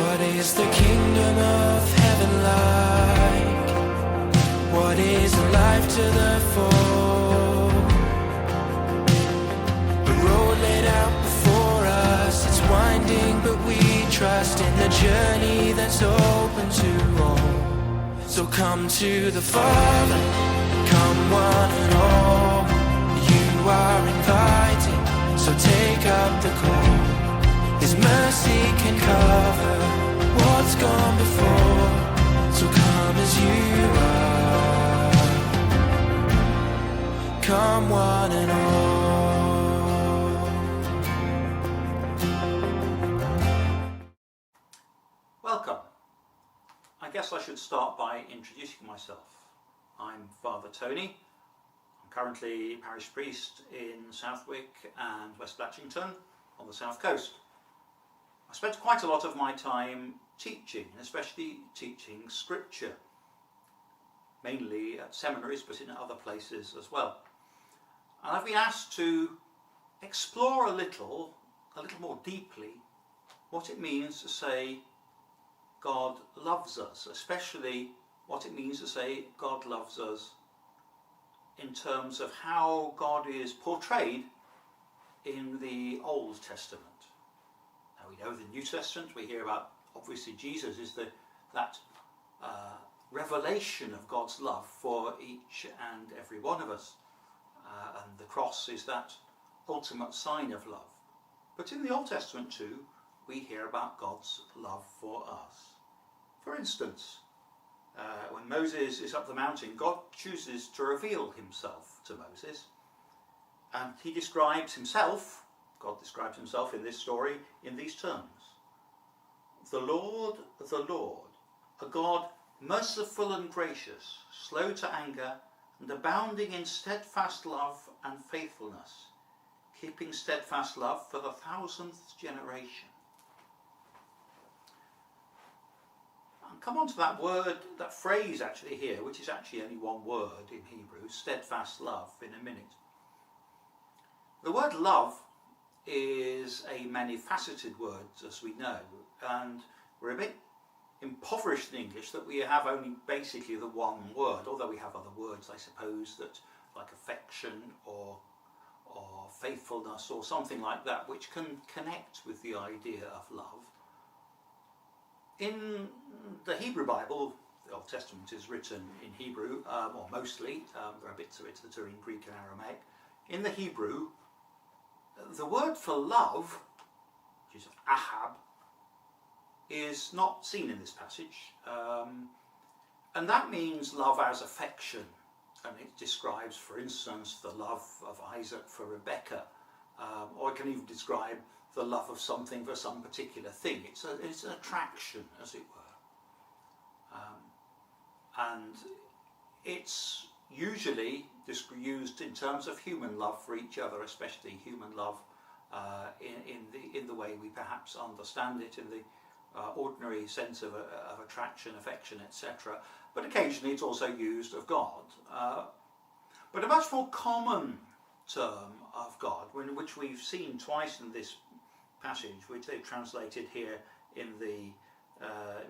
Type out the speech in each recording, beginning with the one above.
What is the kingdom of heaven like? What is life to the full? The road laid out before us, it's winding, but we trust in the journey that's open to all. So come to the Father, come one and all. You are invited, so take up the call. His mercy can cover what's gone before. So come as you are, come one and all. Welcome. I guess I should start by introducing myself. I'm Father Tony. I'm currently parish priest in Southwick and West Blatchington on the south coast. I spent quite a lot of my time teaching, especially teaching scripture, mainly at seminaries but in other places as well. And I've been asked to explore a little more deeply what it means to say God loves us, especially what it means to say God loves us in terms of how God is portrayed in the Old Testament. Now we know the New Testament, we hear about, obviously Jesus is that revelation of God's love for each and every one of us. And the cross is that ultimate sign of love. But in the Old Testament too, we hear about God's love for us. For instance, when Moses is up the mountain, God chooses to reveal himself to Moses, and he describes himself, God describes himself in this story in these terms. The Lord, a God merciful and gracious, slow to anger, and abounding in steadfast love and faithfulness, keeping steadfast love for the 1000th generation. I'll come on to that word, that phrase actually here, which is actually only one word in Hebrew, steadfast love, in a minute. The word love is a many-faceted word, as we know, and we're a bit impoverished in English that we have only basically the one word, although we have other words, I suppose, that like affection or faithfulness or something like that, which can connect with the idea of love. In the Hebrew Bible, the Old Testament is written in Hebrew, or mostly, there are bits of it that are in Greek and Aramaic. In the Hebrew, the word for love, which is ahab, is not seen in this passage, and that means love as affection, and it describes, for instance, the love of Isaac for Rebecca, or it can even describe the love of something for some particular thing. It's an attraction, as it were, and it's usually used in terms of human love for each other, especially human love in the way we perhaps understand it, in the ordinary sense of attraction, affection, etc. But occasionally it's also used of God. But a much more common term of God, which we've seen twice in this passage, which they've translated here in the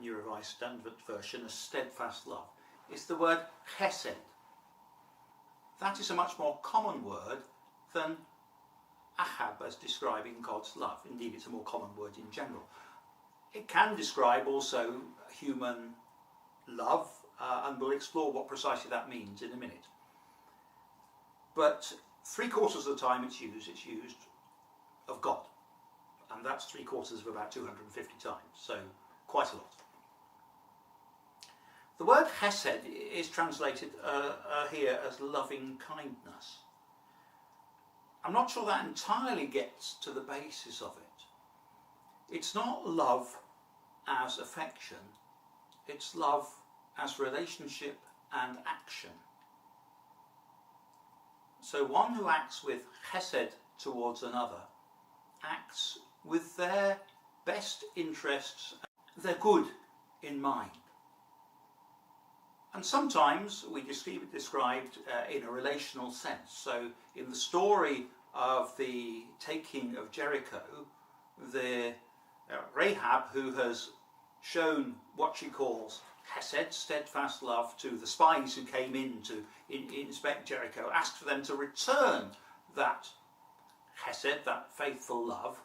New Revised Standard Version as steadfast love, is the word chesed. That is a much more common word than ahab as describing God's love. Indeed, it's a more common word in general. It can describe also human love, and we'll explore what precisely that means in a minute. But 3/4 of the time it's used of God, and that's 3/4 of about 250 times, so quite a lot. The word chesed is translated here as loving kindness. I'm not sure that entirely gets to the basis of it. It's not love as affection, it's love as relationship and action. So one who acts with chesed towards another acts with their best interests, their good in mind. And sometimes we describe it described in a relational sense. So in the story of the taking of Jericho, the Rahab, who has shown what she calls chesed, steadfast love, to the spies who came in to inspect Jericho, asked for them to return that chesed, that faithful love,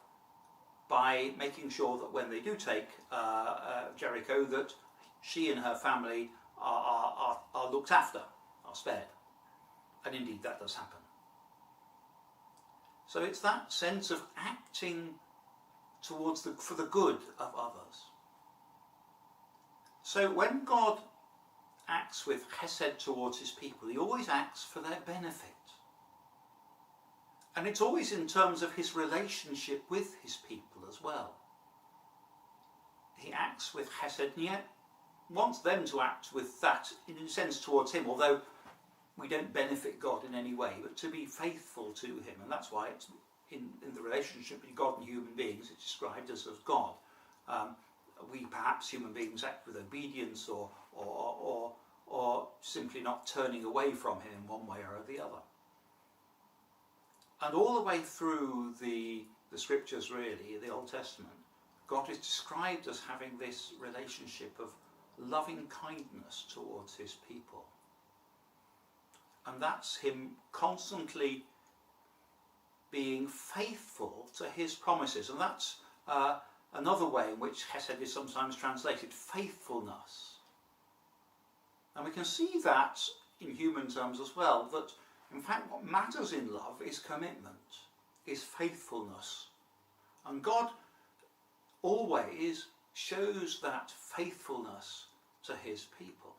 by making sure that when they do take Jericho, that she and her family are looked after, are spared. And indeed that does happen. So it's that sense of acting for the good of others. So when God acts with chesed towards his people, he always acts for their benefit. And it's always in terms of his relationship with his people as well. He acts with chesed, and yet wants them to act with that, in a sense, towards him, although we don't benefit God in any way, but to be faithful to him. And that's why it's in the relationship between God and human beings, it's described as God. We perhaps, human beings, act with obedience or simply not turning away from him in one way or the other. And all the way through the scriptures, really, the Old Testament, God is described as having this relationship of loving kindness towards his people. And that's him constantly being faithful to his promises. And that's another way in which chesed is sometimes translated, faithfulness. And we can see that in human terms as well, that in fact what matters in love is commitment, is faithfulness. And God always shows that faithfulness to his people.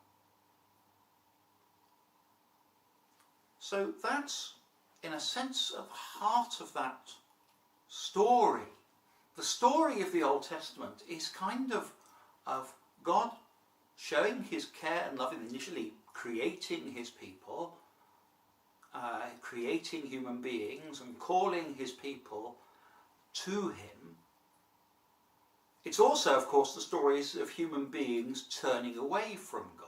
So that's, in a sense, at the heart of that story. The story of the Old Testament is kind of God showing his care and love, initially creating his people, creating human beings and calling his people to him. It's also, of course, the stories of human beings turning away from God.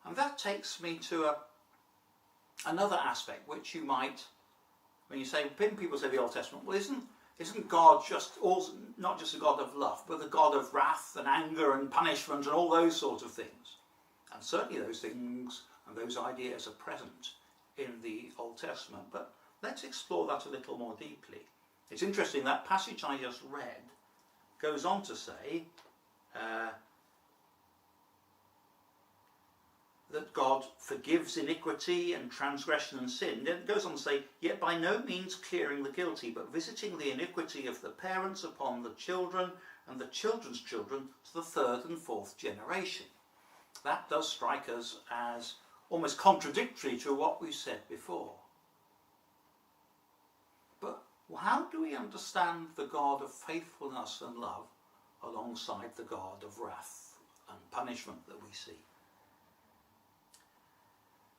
And that takes me to another aspect which you might, when you say, people say the Old Testament, well, isn't God not just a God of love, but the God of wrath and anger and punishment and all those sorts of things? And certainly those things and those ideas are present in the Old Testament. But let's explore that a little more deeply. It's interesting, that passage I just read goes on to say that God forgives iniquity and transgression and sin. Then it goes on to say, yet by no means clearing the guilty, but visiting the iniquity of the parents upon the children and the children's children to the third and fourth generation. That does strike us as almost contradictory to what we said before. But how do we understand the God of faithfulness and love alongside the God of wrath and punishment that we see?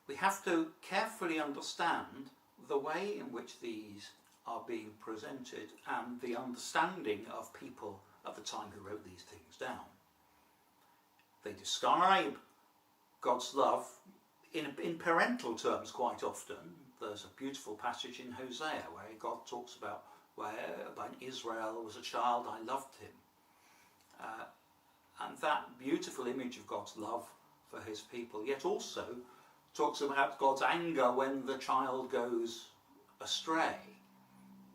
We have to carefully understand the way in which these are being presented and the understanding of people at the time who wrote these things down. They describe God's love in parental terms quite often. There's a beautiful passage in Hosea where God talks about when Israel was a child, I loved him. And that beautiful image of God's love for his people, yet also talks about God's anger when the child goes astray.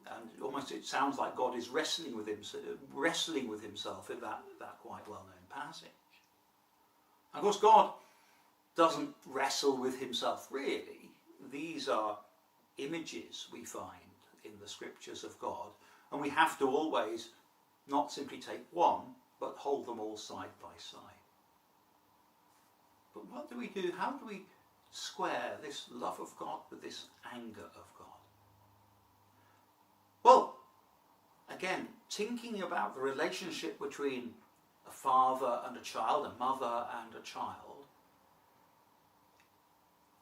And almost it sounds like God is wrestling with himself in that quite well-known passage. And of course God doesn't wrestle with himself really. These are images we find in the scriptures of God, and we have to always not simply take one, but hold them all side by side. But what do we do? How do we square this love of God with this anger of God? Well, again, thinking about the relationship between a father and a child, a mother and a child,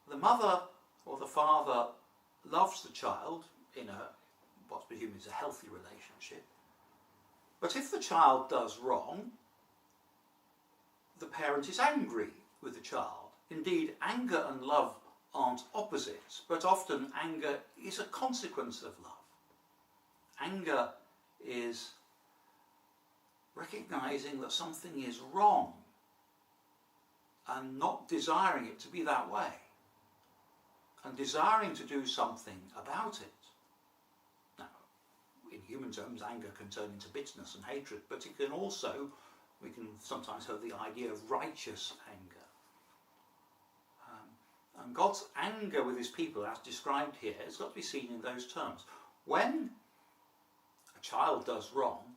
the mother or the father loves the child in what's presumed is a healthy relationship, but if the child does wrong, the parent is angry with the child. Indeed, anger and love aren't opposites, but often anger is a consequence of love. Anger is recognizing that something is wrong and not desiring it to be that way, and desiring to do something about it. Now, in human terms, anger can turn into bitterness and hatred, but it can also, we can sometimes have the idea of righteous anger. And God's anger with his people, as described here, has got to be seen in those terms. When a child does wrong,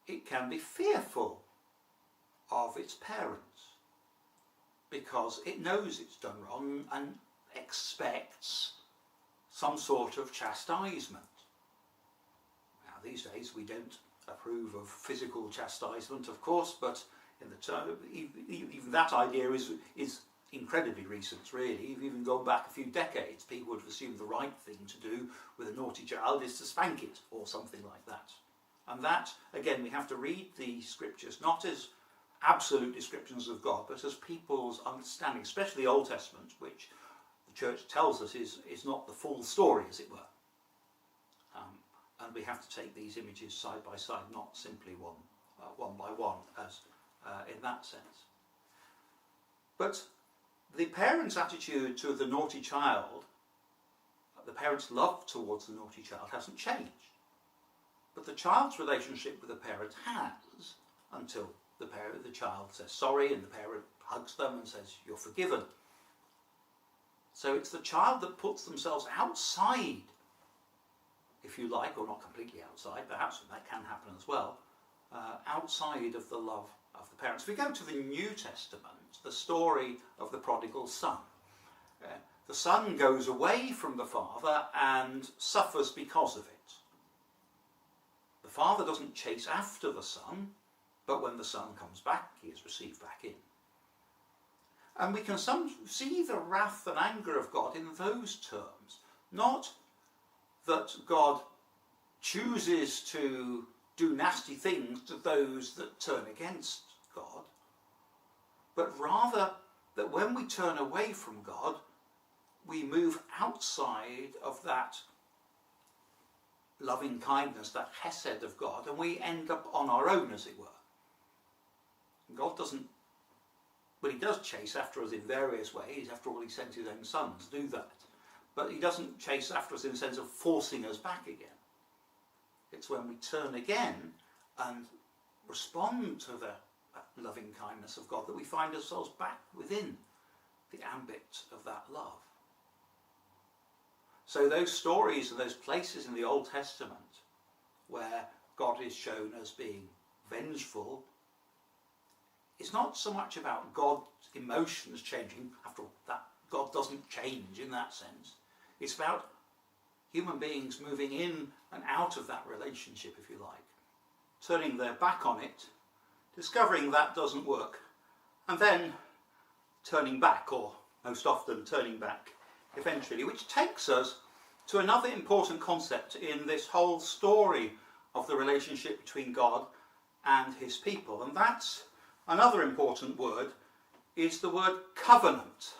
it can be fearful of its parents because it knows it's done wrong and expects some sort of chastisement. Now, these days we don't approve of physical chastisement, of course, but in the term, even that idea is incredibly recent, really. If even gone back a few decades, people would have assumed the right thing to do with a naughty child is to spank it or something like that. And that, again, we have to read the scriptures not as absolute descriptions of God, but as people's understanding, especially the Old Testament, which the church tells us is not the full story, as it were. And we have to take these images side by side, not simply one by one, as in that sense. But the parents' attitude to the naughty child, the parents' love towards the naughty child, hasn't changed. But the child's relationship with the parent has, until the child says sorry and the parent hugs them and says, "You're forgiven." So it's the child that puts themselves outside, if you like, or not completely outside, perhaps that can happen as well, outside of the love of the parents. If we go to the New Testament, the story of the prodigal son. The son goes away from the father and suffers because of it. The father doesn't chase after the son, but when the son comes back, he is received back in. And we can see the wrath and anger of God in those terms. Not that God chooses to do nasty things to those that turn against God, but rather that when we turn away from God, we move outside of that loving kindness, that chesed of God, and we end up on our own, as it were. God doesn't, well, he does chase after us in various ways. After all, he sent his own son to do that. But he doesn't chase after us in the sense of forcing us back again. It's when we turn again and respond to the loving kindness of God that we find ourselves back within the ambit of that love. So those stories and those places in the Old Testament where God is shown as being vengeful, it's not so much about God's emotions changing. After all, that God doesn't change in that sense. It's about human beings moving in and out of that relationship, if you like, turning their back on it, discovering that doesn't work, and then turning back, or most often turning back eventually, which takes us to another important concept in this whole story of the relationship between God and his people. And that's another important word, is the word covenant.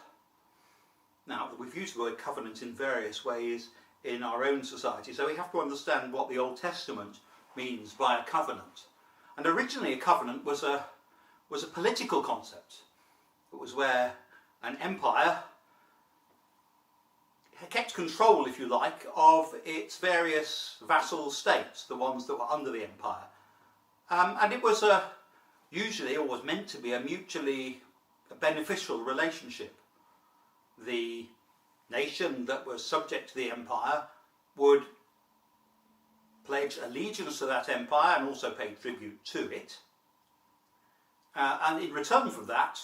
Now, we've used the word covenant in various ways in our own society, so we have to understand what the Old Testament means by a covenant. And originally a covenant was a political concept. It was where an empire kept control, if you like, of its various vassal states, the ones that were under the empire. And it was usually, or was meant to be, a mutually beneficial relationship. The nation that was subject to the empire would pledge allegiance to that empire and also pay tribute to it. And in return for that,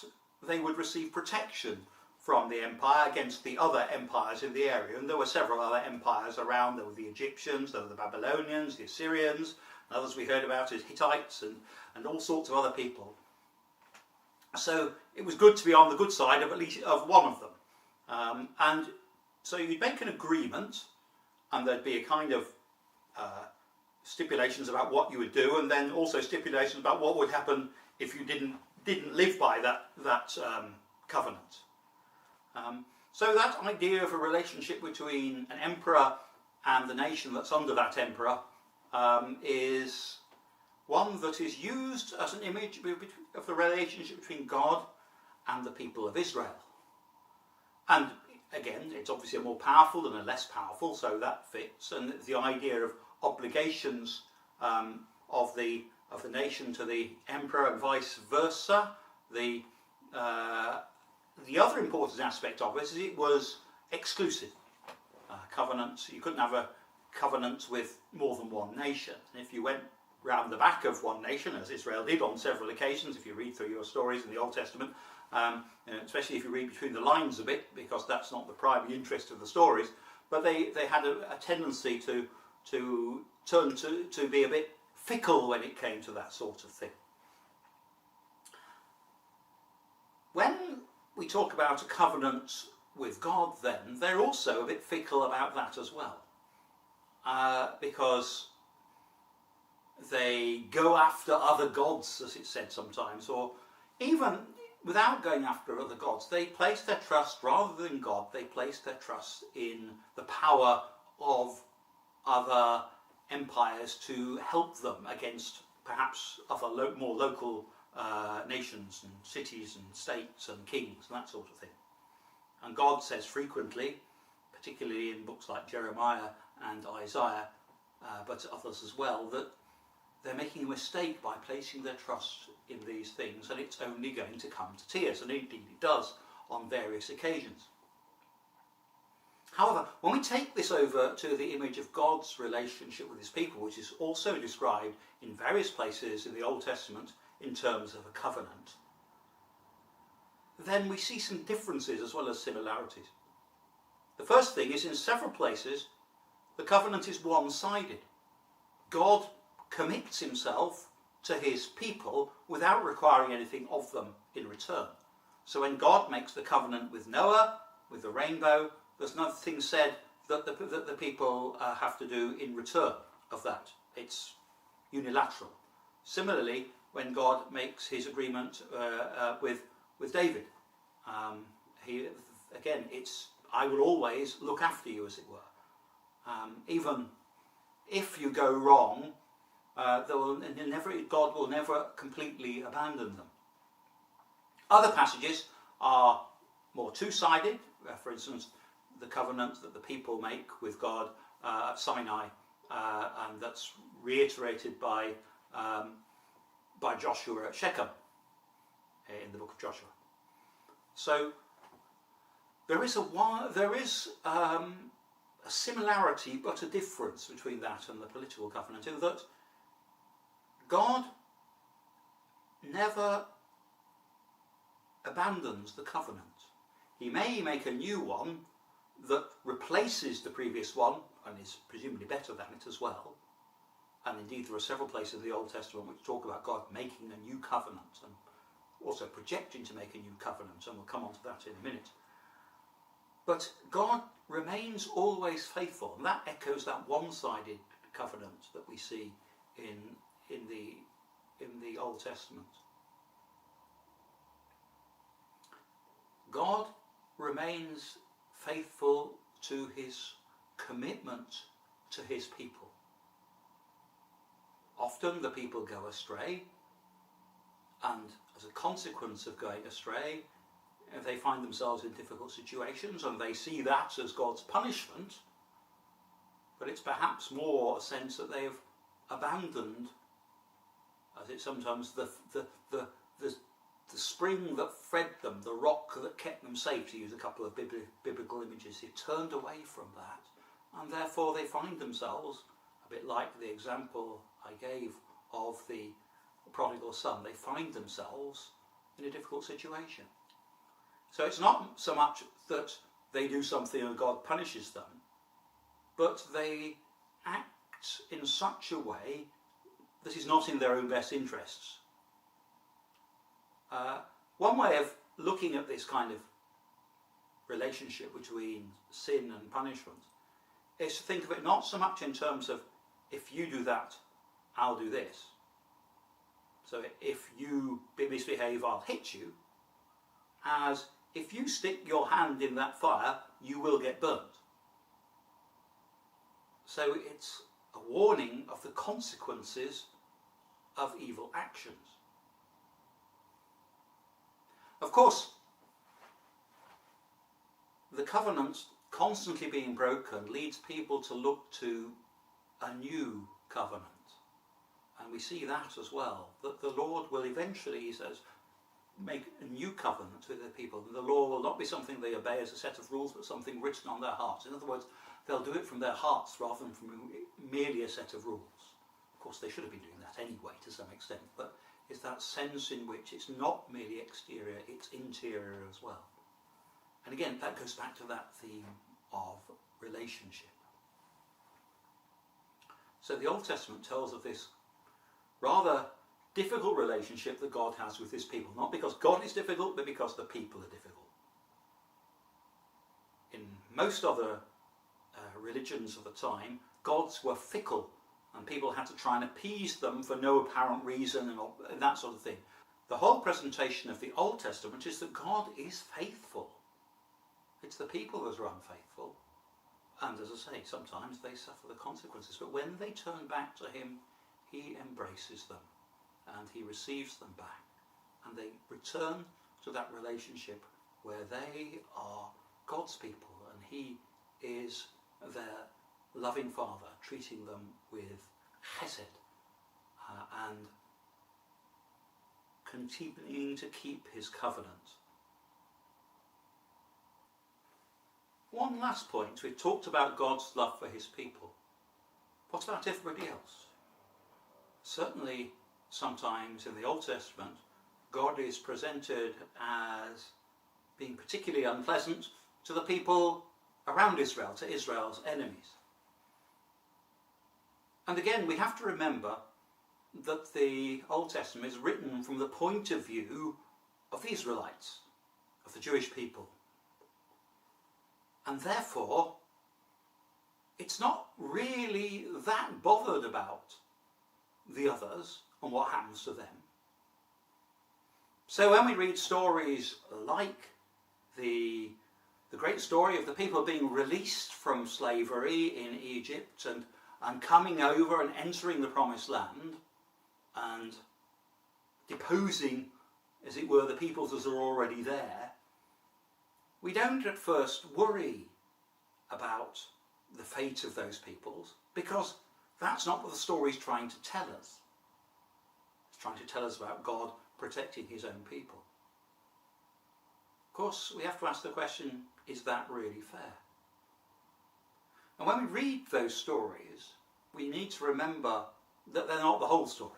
they would receive protection from the empire against the other empires in the area. And there were several other empires around. There were the Egyptians, there were the Babylonians, the Assyrians, and others we heard about as Hittites, and all sorts of other people. So it was good to be on the good side of at least of one of them. And so you'd make an agreement, and there'd be a kind of stipulations about what you would do, and then also stipulations about what would happen if you didn't live by that covenant. So that idea of a relationship between an emperor and the nation that's under that emperor is one that is used as an image of the relationship between God and the people of Israel. And again, it's obviously a more powerful than a less powerful, so that fits. And the idea of obligations of the nation to the emperor and vice versa. The other important aspect of it is it was exclusive. Covenants, you couldn't have a covenant with more than one nation. And if you went round the back of one nation, as Israel did on several occasions, if you read through your stories in the Old Testament, especially if you read between the lines a bit, because that's not the primary interest of the stories, but they had a tendency to turn to be a bit fickle when it came to that sort of thing. When we talk about a covenant with God, then they're also a bit fickle about that as well, because they go after other gods, as it's said sometimes, or even without going after other gods, they place their trust, rather than God, they place their trust in the power of other empires to help them against perhaps other more local nations and cities and states and kings and that sort of thing. And God says frequently, particularly in books like Jeremiah and Isaiah, but others as well, that they're making a mistake by placing their trust in these things, and it's only going to come to tears, and indeed it does on various occasions. However, when we take this over to the image of God's relationship with his people, which is also described in various places in the Old Testament in terms of a covenant, then we see some differences as well as similarities. The first thing is, in several places, the covenant is one-sided. God commits himself to his people without requiring anything of them in return. So when God makes the covenant with Noah, with the rainbow, there's nothing said that the people have to do in return of that. It's unilateral. Similarly, when God makes his agreement with David, it's I will always look after you, as it were. Even if you go wrong, God will never completely abandon them. Other passages are more two-sided. For instance, the covenant that the people make with God at Sinai, and that's reiterated by Joshua at Shechem in the book of Joshua. So there is a similarity but a difference between that and the political covenant, in that God never abandons the covenant. He may make a new one that replaces the previous one and is presumably better than it as well. And indeed there are several places in the Old Testament which talk about God making a new covenant and also projecting to make a new covenant, and we'll come on to that in a minute. But God remains always faithful, and that echoes that one-sided covenant that we see in the Old Testament. God remains faithful to his commitment to his people. Often the people go astray, and as a consequence of going astray, if they find themselves in difficult situations, and they see that as God's punishment, but it's perhaps more a sense that they've abandoned, as it's sometimes the spring that fed them, the rock that kept them safe, to use a couple of biblical images. They turned away from that, and therefore they find themselves, a bit like the example I gave of the prodigal son, they find themselves in a difficult situation. So it's not so much that they do something and God punishes them, but they act in such a way that is not in their own best interests. One way of looking at this kind of relationship between sin and punishment is to think of it not so much in terms of, if you do that, I'll do this. So if you misbehave, I'll hit you, as if you stick your hand in that fire, you will get burnt. So it's a warning of the consequences of evil actions. Of course, the covenant constantly being broken leads people to look to a new covenant. And we see that as well, that the Lord will eventually, he says, make a new covenant with the people. And the law will not be something they obey as a set of rules, but something written on their hearts. In other words, they'll do it from their hearts rather than from merely a set of rules. Of course, they should have been doing that anyway to some extent, but it's that sense in which it's not merely exterior, it's interior as well. And again, that goes back to that theme of relationship. So the Old Testament tells of this rather difficult relationship that God has with his people. Not because God is difficult, but because the people are difficult. In most other religions of the time, gods were fickle, and people had to try and appease them for no apparent reason and that sort of thing. The whole presentation of the Old Testament is that God is faithful. It's the people that are unfaithful. And as I say, sometimes they suffer the consequences. But when they turn back to him, he embraces them and he receives them back. And they return to that relationship where they are God's people and he is their loving Father, treating them with chesed and continuing to keep his covenant. One last point. We've talked about God's love for his people. What about everybody else? Certainly, sometimes in the Old Testament, God is presented as being particularly unpleasant to the people around Israel, to Israel's enemies. And again, we have to remember that the Old Testament is written from the point of view of the Israelites, of the Jewish people. And therefore, it's not really that bothered about the others and what happens to them. So when we read stories like the great story of the people being released from slavery in Egypt and coming over and entering the promised land and deposing, as it were, the peoples that are already there, we don't at first worry about the fate of those peoples, because that's not what the story is trying to tell us. It's trying to tell us about God protecting his own people. Of course, we have to ask the question, is that really fair? And when we read those stories, we need to remember that they're not the whole story.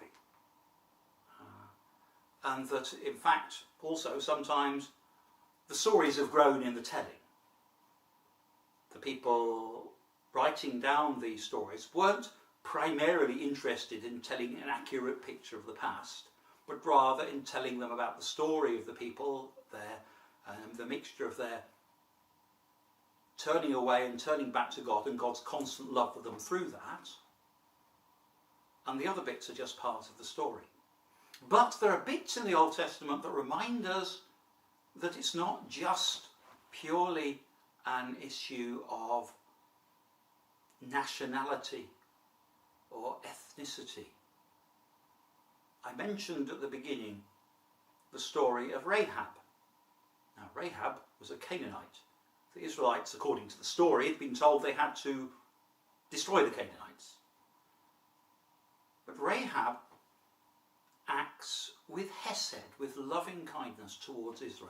And that, in fact, also sometimes the stories have grown in the telling. The people writing down these stories weren't primarily interested in telling an accurate picture of the past, but rather in telling them about the story of the people, the mixture of their turning away and turning back to God and God's constant love for them through that. And the other bits are just part of the story. But there are bits in the Old Testament that remind us that it's not just purely an issue of nationality or ethnicity. I mentioned at the beginning the story of Rahab. Now, Rahab was a Canaanite. The Israelites, according to the story, had been told they had to destroy the Canaanites. But Rahab acts with hesed, with loving kindness towards Israel.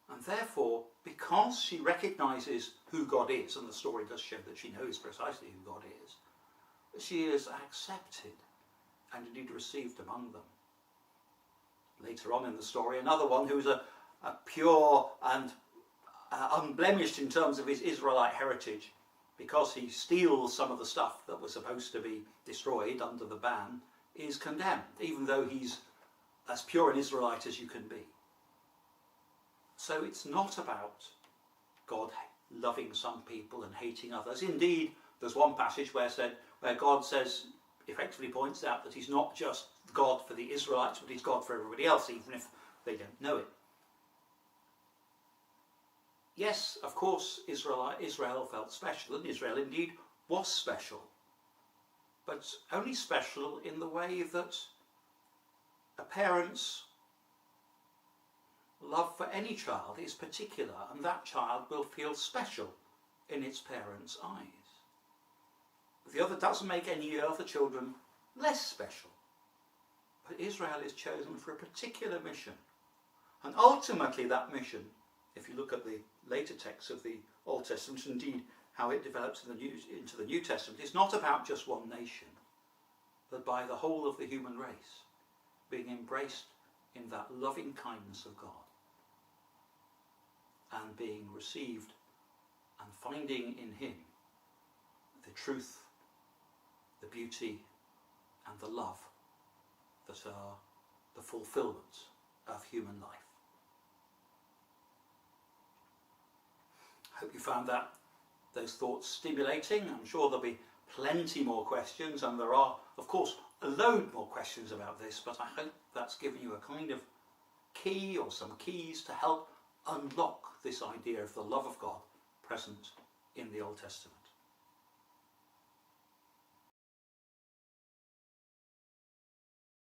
And therefore, because she recognises who God is, and the story does show that she knows precisely who God is, she is accepted and indeed received among them. Later on in the story, another one who is a pure and unblemished in terms of his Israelite heritage, because he steals some of the stuff that was supposed to be destroyed under the ban, is condemned, even though he's as pure an Israelite as you can be. So it's not about God loving some people and hating others. Indeed, there's one passage where God says, effectively points out that he's not just God for the Israelites, but he's God for everybody else, even if they don't know it. Yes, of course, Israel felt special, and Israel indeed was special. but only special in the way that a parent's love for any child is particular, and that child will feel special in its parents' eyes. The other doesn't make any other children less special. But Israel is chosen for a particular mission. And ultimately that mission, if you look at the later texts of the Old Testament, indeed how it develops into the New Testament, is not about just one nation, but by the whole of the human race being embraced in that loving kindness of God and being received and finding in him the truth, the beauty and the love that are the fulfilment of human life. I hope you found those thoughts stimulating. I'm sure there'll be plenty more questions, and there are, of course, a load more questions about this, but I hope that's given you a kind of key or some keys to help unlock this idea of the love of God present in the Old Testament.